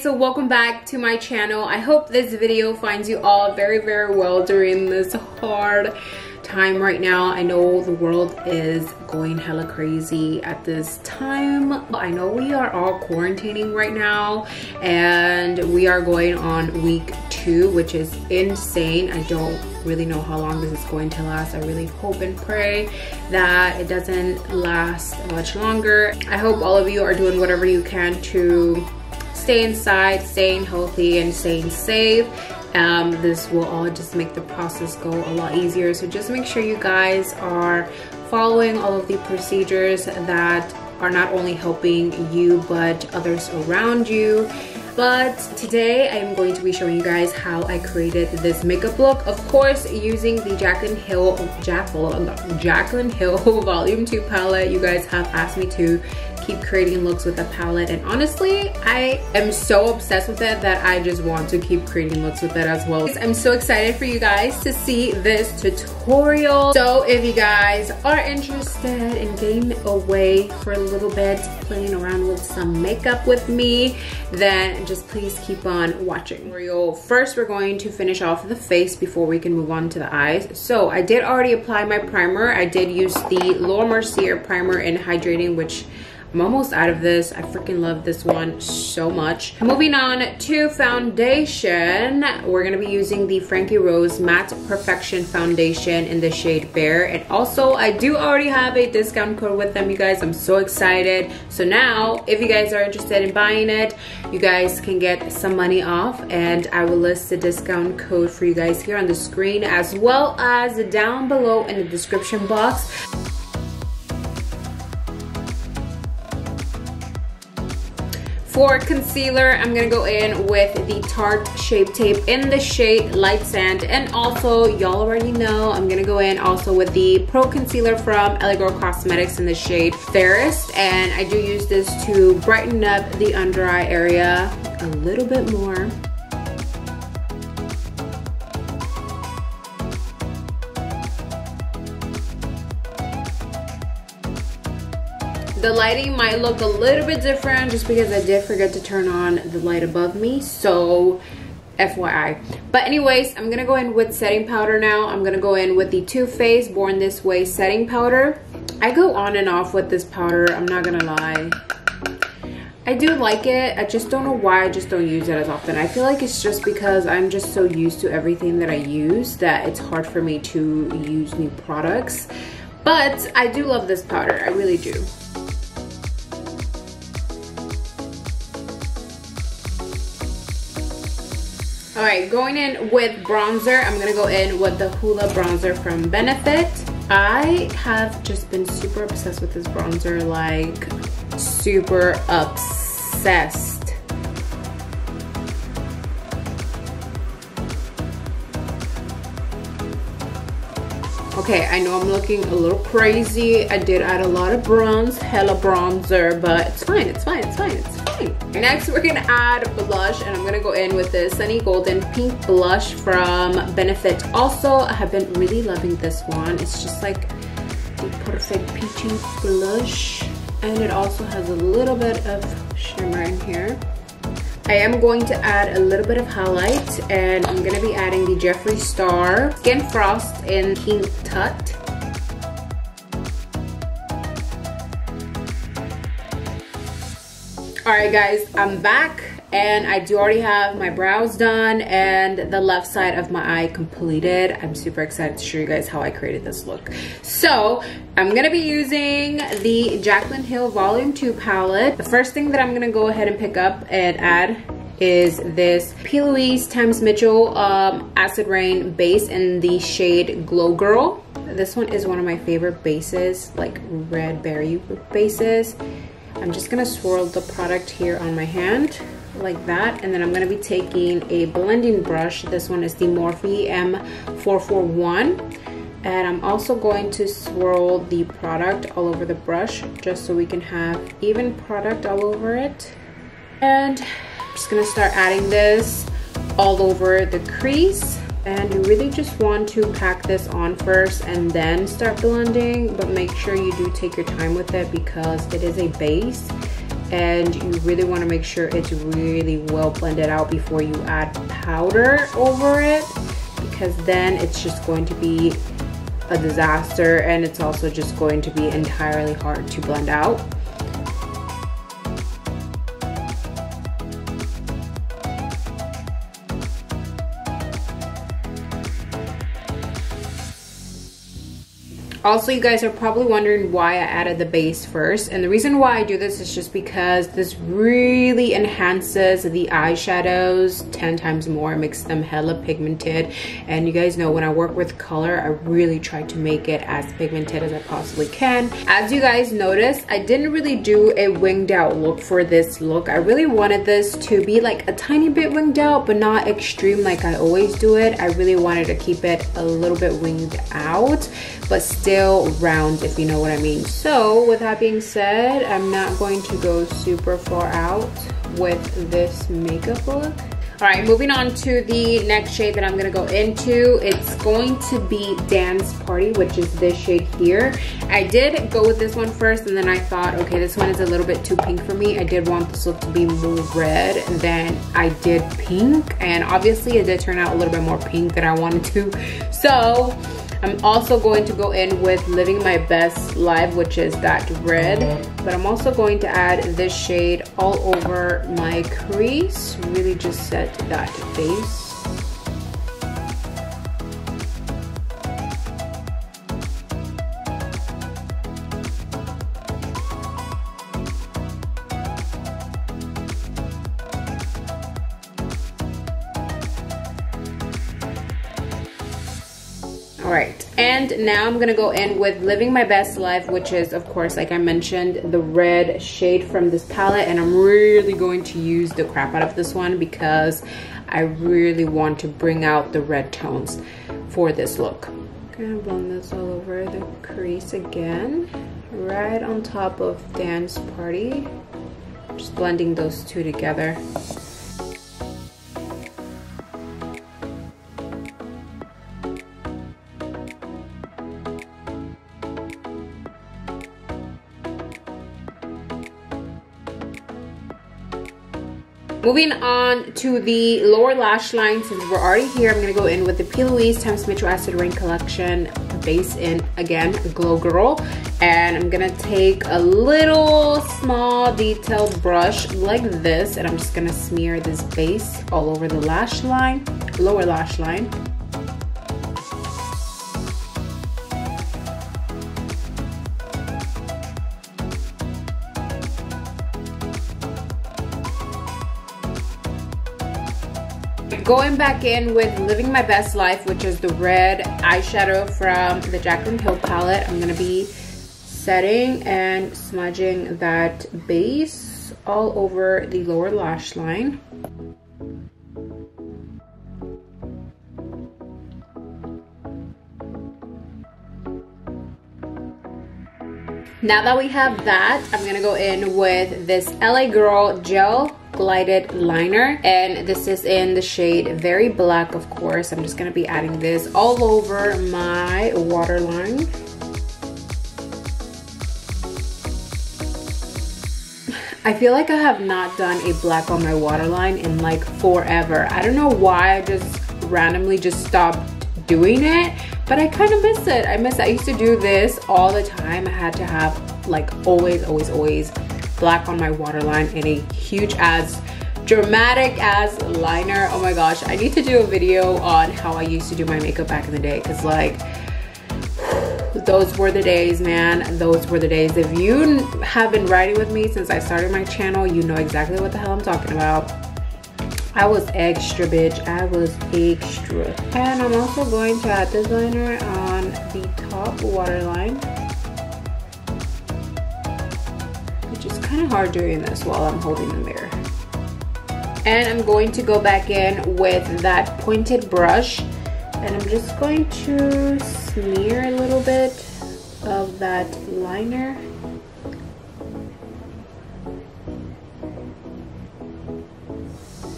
Welcome back to my channel. I hope this video finds you all very well during this hard time right now. I know the world is going hella crazy at this time. I know we are all quarantining right now and we are going on week 2, which is insane. I don't really know how long this is going to last. I really hope and pray that it doesn't last much longer. I hope all of you are doing whatever you can to stay inside, staying healthy and staying safe. This will all just make the process go a lot easier. So just make sure you guys are following all of the procedures that are not only helping you but others around you. But today I'm going to be showing you guys how I created this makeup look, of course using the Jaclyn Hill Volume 2 palette. You guys have asked me to keep creating looks with a palette, and honestly I am so obsessed with it that I just want to keep creating looks with it as well. I'm so excited for you guys to see this tutorial. So if you guys are interested in getting away for a little bit playing around with some makeup with me, then just please keep on watching. First we're going to finish off the face before we can move on to the eyes. So I did already apply my primer. I did use the Mercier primer in Hydrating, which I'm almost out of this. I freaking love this one so much. Moving on to foundation, we're gonna be using the Frankie Rose Matte Perfection Foundation in the shade Bare. And also, I do already have a discount code with them, you guys. I'm so excited. So now, if you guys are interested in buying it, you guys can get some money off, and I will list the discount code for you guys here on the screen as well as down below in the description box. For concealer, I'm gonna go in with the Tarte Shape Tape in the shade Light Sand, and also y'all already know I'm gonna go in also with the Pro Concealer from LA Girl Cosmetics in the shade Fairest, and I do use this to brighten up the under eye area a little bit more. The lighting might look a little bit different just because I did forget to turn on the light above me, so FYI. But anyways, I'm gonna go in with setting powder now. I'm gonna go in with the TooFaced Born This Way setting powder. I go on and off with this powder, I'm not gonna lie. I do like it, I just don't know why I just don't use it as often. I feel like it's just because I'm just so used to everything that I use that it's hard for me to use new products. But I do love this powder, I really do. All right, going in with bronzer, I'm gonna go in with the Hoola bronzer from Benefit. I have just been super obsessed with this bronzer, like super obsessed. Okay, I know I'm looking a little crazy. I did add a lot of bronze, hella bronzer, but it's fine, it's fine, it's fine, it's fine. Next, we're gonna add blush, and I'm gonna go in with the Sunny Golden Pink blush from Benefit. Also, I have been really loving this one. It's just like the perfect peachy blush, and it also has a little bit of shimmer in here. I am going to add a little bit of highlight, and I'm gonna be adding the Jeffree Star Skin Frost in King Tut. Alright guys, I'm back, and I do already have my brows done and the left side of my eye completed. I'm super excited to show you guys how I created this look. So I'm gonna be using the Jaclyn Hill Volume 2 palette. The first thing that I'm gonna go ahead and pick up and add is this Plouise x Mitchell Acid Rain base in the shade Glow Girl. This one is one of my favorite bases, like red berry bases. I'm just gonna swirl the product here on my hand like that, and then I'm gonna be taking a blending brush. This one is the Morphe M441, and I'm also going to swirl the product all over the brush just so we can have even product all over it. And I'm just gonna start adding this all over the crease. And you really just want to pack this on first and then start blending, but make sure you do take your time with it because it is a base and you really want to make sure it's really well blended out before you add powder over it, because then it's just going to be a disaster and it's also just going to be entirely hard to blend out. Also, you guys are probably wondering why I added the base first, and the reason why I do this is just because this really enhances the eyeshadows 10 times more, makes them hella pigmented. And you guys know when I work with color, I really try to make it as pigmented as I possibly can. As you guys noticed, I didn't really do a winged out look for this look. I really wanted this to be like a tiny bit winged out, but not extreme like I always do it. I really wanted to keep it a little bit winged out, but still round, if you know what I mean. So with that being said, I'm not going to go super far out with this makeup look. All right, moving on to the next shade that I'm gonna go into. It's going to be Dance Party, which is this shade here. I did go with this one first, and then I thought, okay, this one is a little bit too pink for me. I did want this look to be more red than I did pink, and obviously it did turn out a little bit more pink than I wanted to. So I'm also going to go in with Living My Best Life, which is that red, but I'm also going to add this shade all over my crease, really just set that base. Alright, and now I'm gonna go in with Living My Best Life, which is, of course, like I mentioned, the red shade from this palette, and I'm really going to use the crap out of this one because I really want to bring out the red tones for this look. I'm gonna blend this all over the crease again, right on top of Dance Party. Just blending those two together. Moving on to the lower lash line, since we're already here, I'm gonna go in with the Plouise Times Metro Acid Rain Collection base in, again, Glow Girl. And I'm gonna take a little small detailed brush like this, and I'm just gonna smear this base all over the lash line, lower lash line. Going back in with Living My Best Life, which is the red eyeshadow from the Jaclyn Hill palette. I'm gonna be setting and smudging that base all over the lower lash line. Now that we have that, I'm gonna go in with this LA Girl Gel Glided Liner, and this is in the shade Very Black, of course. I'm just gonna be adding this all over my waterline. I feel like I have not done a black on my waterline in like forever. I don't know why, I just randomly just stopped doing it, but I kind of miss it. I used to do this all the time. I had to have like always black on my waterline in a huge ass dramatic ass liner. Oh my gosh, I need to do a video on how I used to do my makeup back in the day, because like those were the days, man. Those were the days. If you have been riding with me since I started my channel, you know exactly what the hell I'm talking about. I was extra, bitch. I was extra. And I'm also going to add this liner on the top waterline, which is kind kind of hard doing this while I'm holding the mirror. And I'm going to go back in with that pointed brush, and I'm just going to smear a little bit of that liner.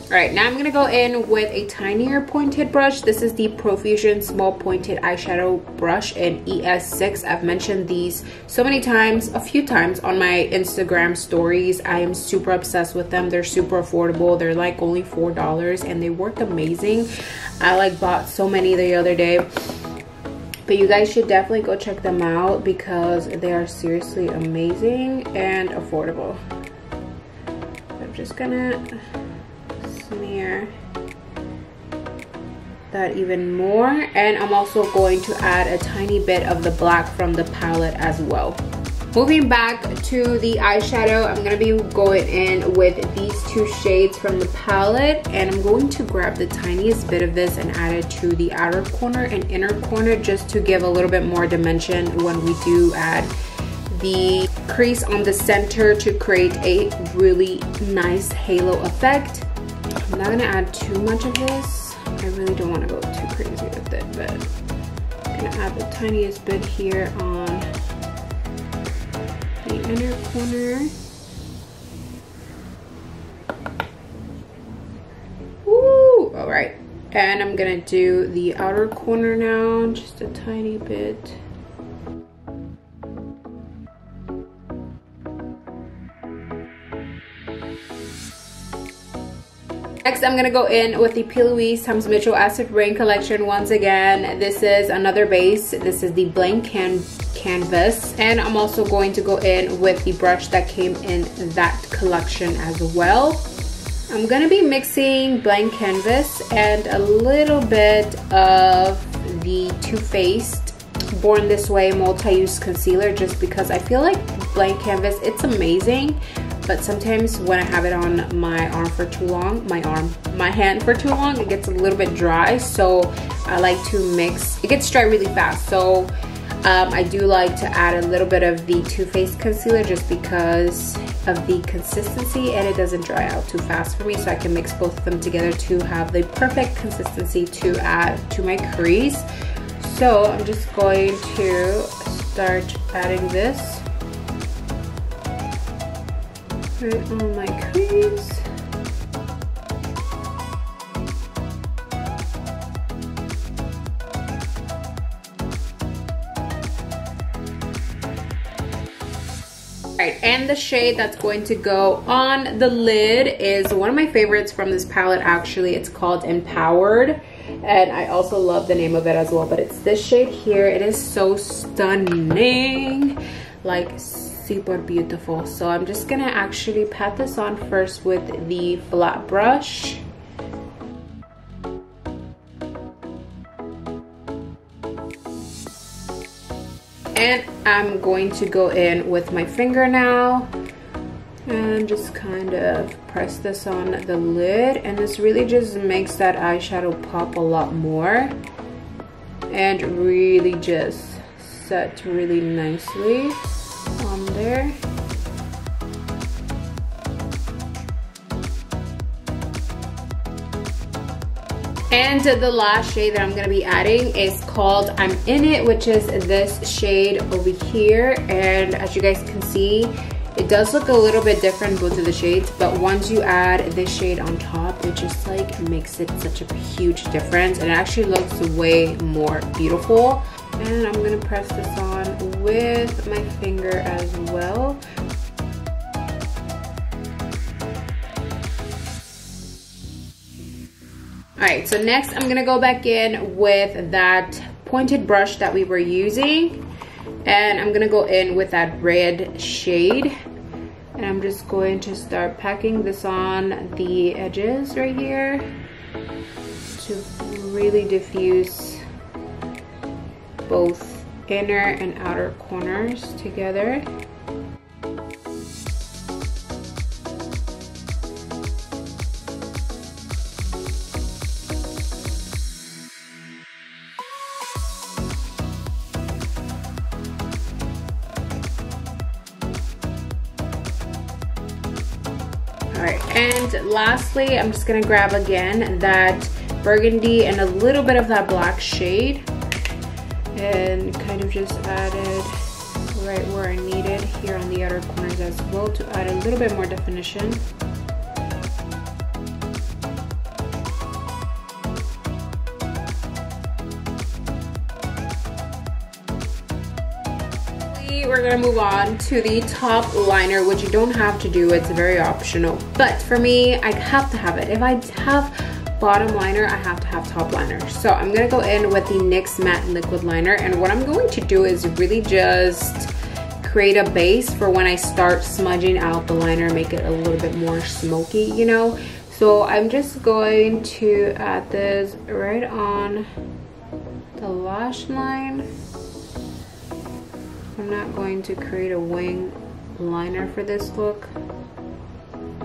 Alright, now I'm going to go in with a tinier pointed brush. This is the Profusion Small Pointed Eyeshadow Brush in ES6. I've mentioned these so many times, a few times on my Instagram stories. I am super obsessed with them. They're super affordable. They're like only $4 and they work amazing. I like bought so many the other day. But you guys should definitely go check them out because they are seriously amazing and affordable. I'm just gonna smear that even more, and I'm also going to add a tiny bit of the black from the palette as well. Moving back to the eyeshadow, I'm going to be going in with these two shades from the palette, and I'm going to grab the tiniest bit of this and add it to the outer corner and inner corner just to give a little bit more dimension when we do add the crease on the center to create a really nice halo effect. I'm not gonna add too much of this. I really don't want to go too crazy with it, but I'm gonna add the tiniest bit here on the inner corner. Woo! All right, and I'm gonna do the outer corner now, just a tiny bit. Next, I'm gonna go in with the Plouise x Mitchell Acid Rain collection once again. This is another base. This is the blank canvas, and I'm also going to go in with the brush that came in that collection as well. I'm gonna be mixing blank canvas and a little bit of the TooFaced Born This Way multi-use concealer, just because I feel like blank canvas, it's amazing, but sometimes when I have it on my arm for too long, my hand for too long, it gets a little bit dry. So I like to mix, it gets dry really fast. So I do like to add a little bit of the TooFaced concealer just because of the consistency, and it doesn't dry out too fast for me, so I can mix both of them together to have the perfect consistency to add to my crease. So I'm just going to start adding this right on my crease. Alright, and the shade that's going to go on the lid is one of my favorites from this palette actually. It's called Empowered, and I also love the name of it as well, but it's this shade here. It is so stunning, like super beautiful. So I'm just gonna actually pat this on first with the flat brush. And I'm going to go in with my finger now and just kind of press this on the lid, and this really just makes that eyeshadow pop a lot more and really just set really nicely on there. And the last shade that I'm going to be adding is called I'm In It, which is this shade over here. And as you guys can see, it does look a little bit different, both of the shades, but once you add this shade on top, it just like makes it such a huge difference, and it actually looks way more beautiful. And I'm going to press this on with my finger as well. Alright, so next I'm gonna go back in with that pointed brush that we were using, and I'm gonna go in with that red shade, and I'm just going to start packing this on the edges right here to really diffuse both inner and outer corners together. And lastly, I'm just gonna grab again that burgundy and a little bit of that black shade and kind of just add it right where I need it here on the outer corners as well to add a little bit more definition. We're gonna move on to the top liner, which you don't have to do, it's very optional. But for me, I have to have it. If I have bottom liner, I have to have top liner. So I'm gonna go in with the NYX Matte Liquid Liner, and what I'm going to do is really just create a base for when I start smudging out the liner, make it a little bit more smoky, you know? So I'm just going to add this right on the lash line. I'm not going to create a wing liner for this look.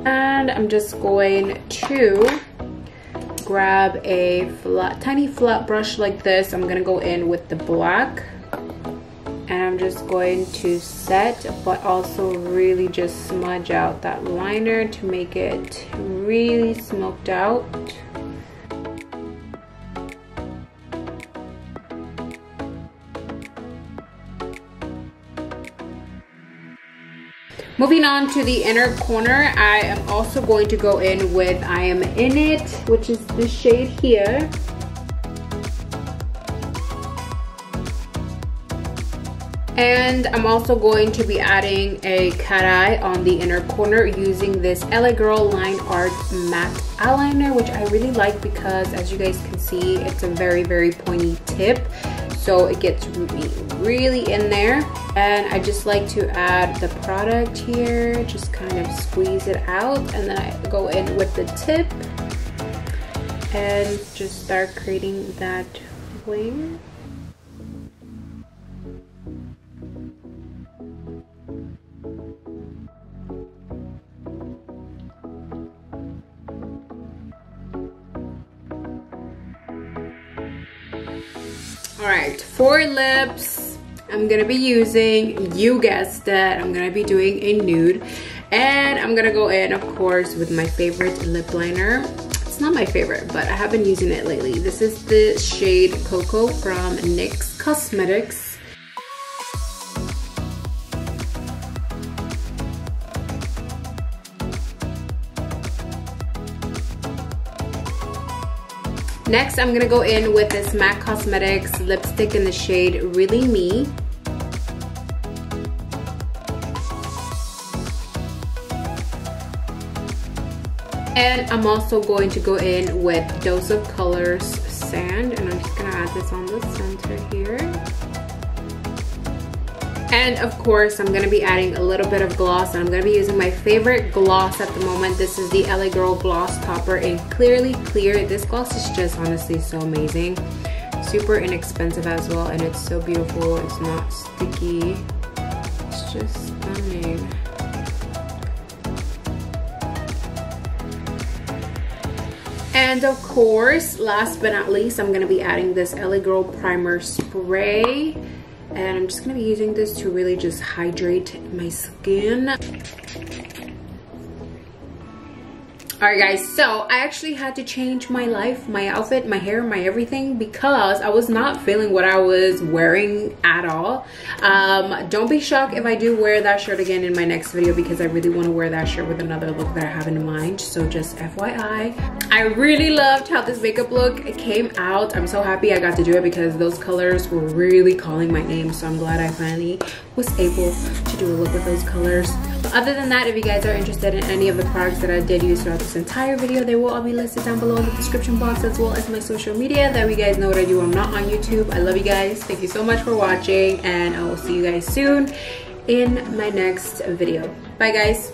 And I'm just going to grab a tiny flat brush like this. I'm gonna go in with the black. And I'm just going to set, but also really just smudge out that liner to make it really smoked out. Moving on to the inner corner, I am also going to go in with I Am In It, which is the shade here. And I'm also going to be adding a cat eye on the inner corner using this LA Girl Line Art Matte Eyeliner, which I really like because, as you guys can see, it's a very, very pointy tip. So it gets really in there. And I just like to add the product here, just kind of squeeze it out, and then I go in with the tip and just start creating that wing. Alright, for lips, I'm gonna be using, you guessed it, I'm gonna be doing a nude. And I'm gonna go in, of course, with my favorite lip liner. It's not my favorite, but I have been using it lately. This is the shade Cocoa from NYX Cosmetics. Next, I'm gonna go in with this MAC Cosmetics lipstick in the shade Really Me. And I'm also going to go in with Dose of Colors Sand, and I'm just gonna add this on the center here. And of course, I'm gonna be adding a little bit of gloss, and I'm gonna be using my favorite gloss at the moment. This is the LA Girl Gloss Topper in Clearly Clear. This gloss is just honestly so amazing. Super inexpensive as well, and it's so beautiful. It's not sticky. It's just stunning. And of course, last but not least, I'm gonna be adding this LA Girl Primer Spray. And I'm just gonna be using this to really just hydrate my skin. Alright guys, so I actually had to change my life, my outfit, my hair, my everything, because I was not feeling what I was wearing at all. Don't be shocked if I do wear that shirt again in my next video, because I really want to wear that shirt with another look that I have in mind. So just FYI. I really loved how this makeup look came out. I'm so happy I got to do it because those colors were really calling my name. So I'm glad I finally was able to do a look with those colors. But other than that, if you guys are interested in any of the products that I did use throughout this entire video, they will all be listed down below in the description box, as well as my social media. That way you guys know what I do. I'm not on YouTube. I love you guys. Thank you so much for watching, and I will see you guys soon in my next video. Bye guys.